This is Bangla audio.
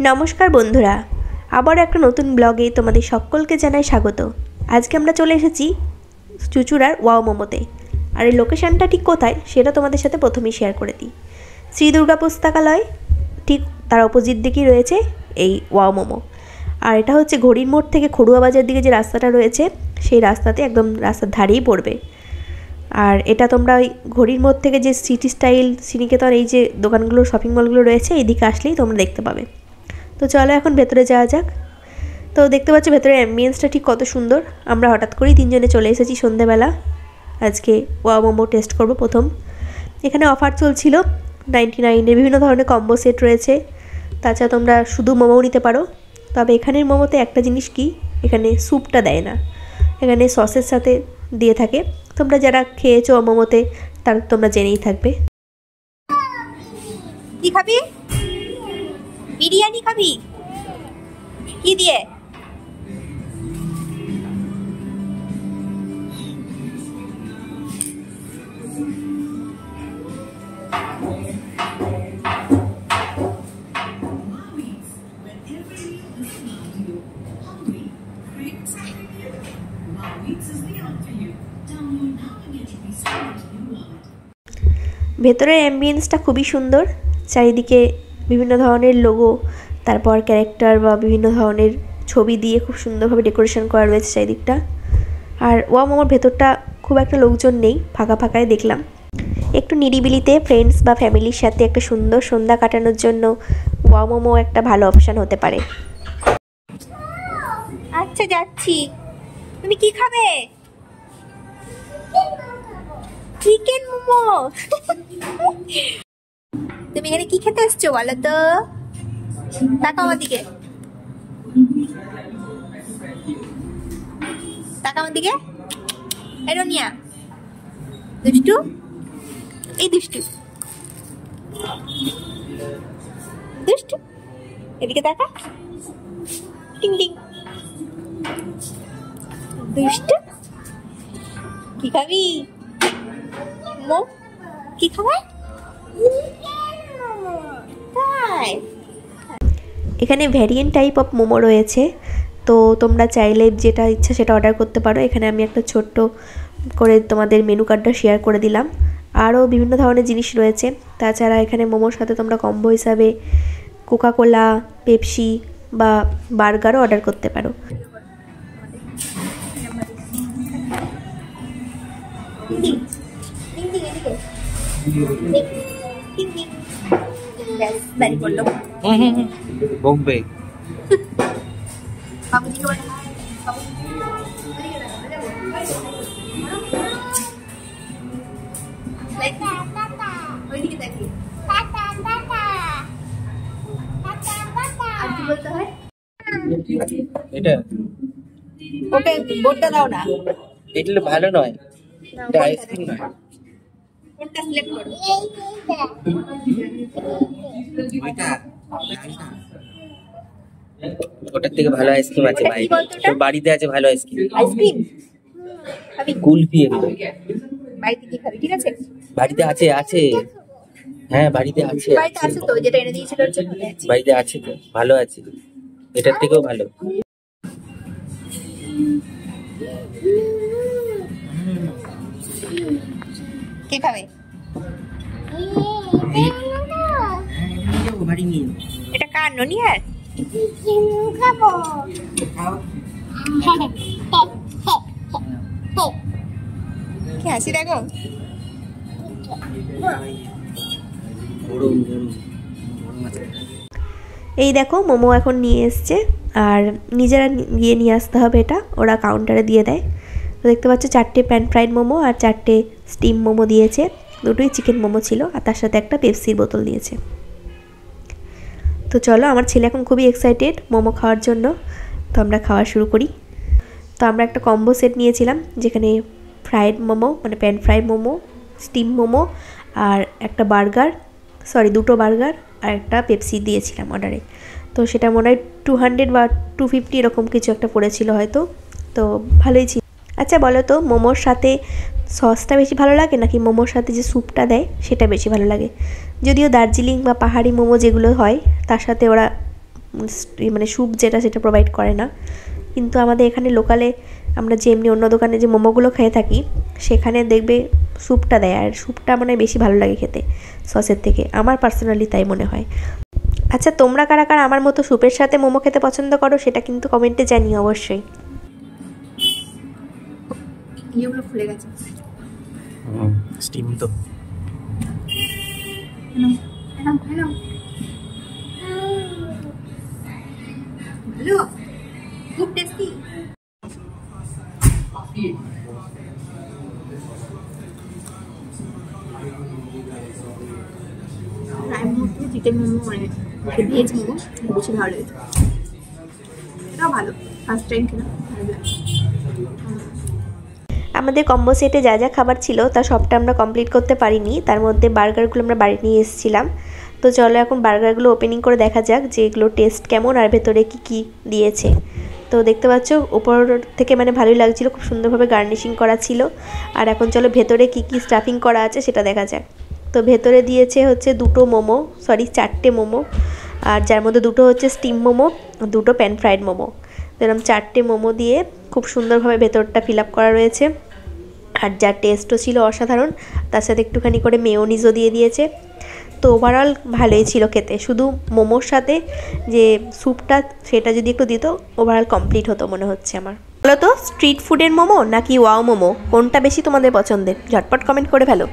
নমস্কার বন্ধুরা, আবার একটা নতুন ব্লগে তোমাদের সকলকে জানাই স্বাগত। আজকে আমরা চলে এসেছি চুঁচুড়ার ওয়াও মোমোতে। আর এই লোকেশনটা ঠিক কোথায় সেটা তোমাদের সাথে প্রথমেই শেয়ার করে দিই। শ্রী দুর্গা পুস্তকালয় ঠিক তার অপোজিট দিকেই রয়েছে এই ওয়াও মোমো। আর এটা হচ্ছে ঘড়ির মোড় থেকে খড়ুয়া বাজার দিকে যে রাস্তাটা রয়েছে সেই রাস্তাতে একদম রাস্তার ধারেই পড়বে। আর এটা তোমরা ওই ঘড়ির মোড় থেকে যে সিটি স্টাইল শ্রীনিকেতন এই যে দোকানগুলো শপিং মলগুলো রয়েছে এইদিকে আসলেই তোমরা দেখতে পাবে। তো চলো এখন ভেতরে যাওয়া যাক। তো দেখতে পাচ্ছ ভেতরে অ্যাম্বিয়েন্সটা ঠিক কত সুন্দর। আমরা হঠাৎ করেই তিনজনে চলে এসেছি সন্ধ্যেবেলা। আজকে ওয়াও মোমো টেস্ট করব প্রথম। এখানে অফার চলছিল 99-এর, বিভিন্ন ধরনের কম্বো সেট রয়েছে। তাছাড়া তোমরা শুধু মোমোও নিতে পারো। তবে এখানের মোমোতে একটা জিনিস কি, এখানে স্যুপটা দেয় না, এখানে সসের সাথে দিয়ে থাকে। তোমরা যারা খেয়েছো মোমোতে তারা তোমরা জেনেই থাকবে। কি খাবি? বিরিয়ানি খাবি? কি দিয়ে? ভেতরের অ্যাম্বিয়েন্সটা খুবই সুন্দর। চারিদিকে বিভিন্ন ধরনের লোগো, তারপর ক্যারেক্টার বা বিভিন্ন ধরনের ছবি দিয়ে খুব সুন্দরভাবে ডেকোরেশন করা রয়েছে চারিদিকটা। আর ওয়াও মোমোর ভেতরটা খুব একটা লোকজন নেই, ফাঁকা ফাঁকায় দেখলাম। একটু নিরিবিলিতে ফ্রেন্ডস বা ফ্যামিলির সাথে একটা সুন্দর সন্ধ্যা কাটানোর জন্য ওয়াও মোমো একটা ভালো অপশান হতে পারে। আচ্ছা যাচ্ছি। তুমি কি খাবে? চিকেন মোমো। তুমি এখানে কি খেতে এসছো বলো তো? তাকাও আমার দিকে, তাকাও আমার দিকে। এরোনিয়া দুষ্টু, এই দুষ্টু দুষ্টু, এদিকে তাকা। টিং টিং দুষ্টু। কি খাবি? মো কি খাবে? তাই এখানে ভ্যারিয়েন্ট টাইপ অফ মোমো রয়েছে। তো তোমরা চাইলে যেটা ইচ্ছা সেটা অর্ডার করতে পারো। এখানে আমি একটা ছোট্ট করে তোমাদের মেনু কার্ডটা শেয়ার করে দিলাম। আরও বিভিন্ন ধরনের জিনিস রয়েছে। তাছাড়া এখানে মোমোর সাথে তোমরা কম্বো হিসাবে কোকাকোলা, পেপসি বা বার্গারও অর্ডার করতে পারো। বোম্বে এটা ওকে বোর্ডটা দাও না, এটা ভালো নয়, এটা আইসক্রিম নয়। কোনটা সিলেক্ট করো? ওটার থেকে ভালো আইসক্রিম আছে ভাই, তোর বাড়িতে আছে ভালো আইসক্রিম। আইসক্রিম খাবি? কুলফি এগুলো বাড়িতে কি খাবি? ঠিক আছে, বাড়িতে আছে, আছে। হ্যাঁ বাড়িতে আছে, বাড়িতে আছে তো, যেটা এনে দিয়েছিল ওর জন্য আছে। বাড়িতে আছে তো, ভালো আছে, এটার থেকেও ভালো। কে খাবে? এটা কার? ননিয়ার? কি হাসি দেখো। এই দেখো মোমো এখন নিয়ে এসছে, আর নিজেরা গিয়ে নিয়ে আসতে হবে। এটা ওরা কাউন্টারে দিয়ে দেয়। তো দেখতে পাচ্ছ 4টে প্যান ফ্রাইড মোমো আর 4টে স্টিম মোমো দিয়েছে। দুটোই চিকেন মোমো ছিল আর তার সাথে একটা পেপসির বোতল দিয়েছে। তো চলো, আমার ছেলে এখন খুবই এক্সাইটেড মোমো খাওয়ার জন্য। তো আমরা খাওয়া শুরু করি। তো আমরা একটা কম্বো সেট নিয়েছিলাম যেখানে ফ্রাইড মোমো মানে pan fried momo, steam momo আর একটা বার্গার, দুটো বার্গার আর একটা পেপসি দিয়েছিলাম অর্ডারে। তো সেটা মনে হয় 200 বা 250 এরকম কিছু একটা পড়েছিল হয়তো। তো ভালোই ছিল। আচ্ছা বলো তো, মোমোর সাথে সসটা বেশি ভালো লাগে নাকি মোমোর সাথে যে স্যুপটা দেয় সেটা বেশি ভালো লাগে? যদিও দার্জিলিং বা পাহাড়ি মোমো যেগুলো হয় তার সাথে ওরা মানে স্যুপ যেটা সেটা প্রোভাইড করে না। কিন্তু আমাদের এখানে লোকালে আমরা যেমনি অন্য দোকানে যে মোমোগুলো খেয়ে থাকি সেখানে দেখবে স্যুপটা দেয়, আর স্যুপটা মানে বেশি ভালো লাগে খেতে সসের থেকে, আমার পার্সোনালি তাই মনে হয়। আচ্ছা, তোমরা কারা কারা আমার মতো স্যুপের সাথে মোমো খেতে পছন্দ করো সেটা কিন্তু কমেন্টে জানিও অবশ্যই। ইয়েগুলো খুলে গেছে। স্টিম তো ভালো, খুব টেস্টি। ফ্রাই মোমো থেকে চিকেন মোমো মানে ভেজ মোমো বেশি ভালো লাগে। এটাও ভালো, ফার্স্ট টাইম খেলাম, ভালো লাগে। আমাদের কম্বো সেটে যা যা খাবার ছিল তা সবটা আমরা কমপ্লিট করতে পারিনি, তার মধ্যে বার্গারগুলো আমরা বাড়ি নিয়ে এসেছিলাম। তো চলো এখন বার্গারগুলো ওপেনিং করে দেখা যাক যে এগুলো টেস্ট কেমন আর ভেতরে কি কি দিয়েছে। তো দেখতে পাচ্ছ উপর থেকে মানে ভালোই লাগছিল, খুব সুন্দরভাবে গার্নিশিং করা ছিল। আর এখন চলো ভেতরে কি কি স্টাফিং করা আছে সেটা দেখা যাক। তো ভেতরে দিয়েছে হচ্ছে 4টে মোমো, আর যার মধ্যে 2টো হচ্ছে স্টিম মোমো, 2টো প্যান ফ্রাইড মোমো। তো এরকম 4টে মোমো দিয়ে খুব সুন্দরভাবে ভেতরটা ফিল আপ করা রয়েছে। আর যার টেস্টও ছিল অসাধারণ, তার সাথে একটুখানি করে মেয়োনিজও দিয়ে দিয়েছে। তো ওভারঅল ভালোই ছিল খেতে, শুধু মোমোর সাথে যে স্যুপটা সেটা যদি একটু দিত ওভারঅল কমপ্লিট হতো মনে হচ্ছে আমার। বলো তো, স্ট্রিট ফুডের মোমো নাকি ওয়াও মোমো কোনটা বেশি তোমাদের পছন্দের? ঝটপট কমেন্ট করে ফেলো।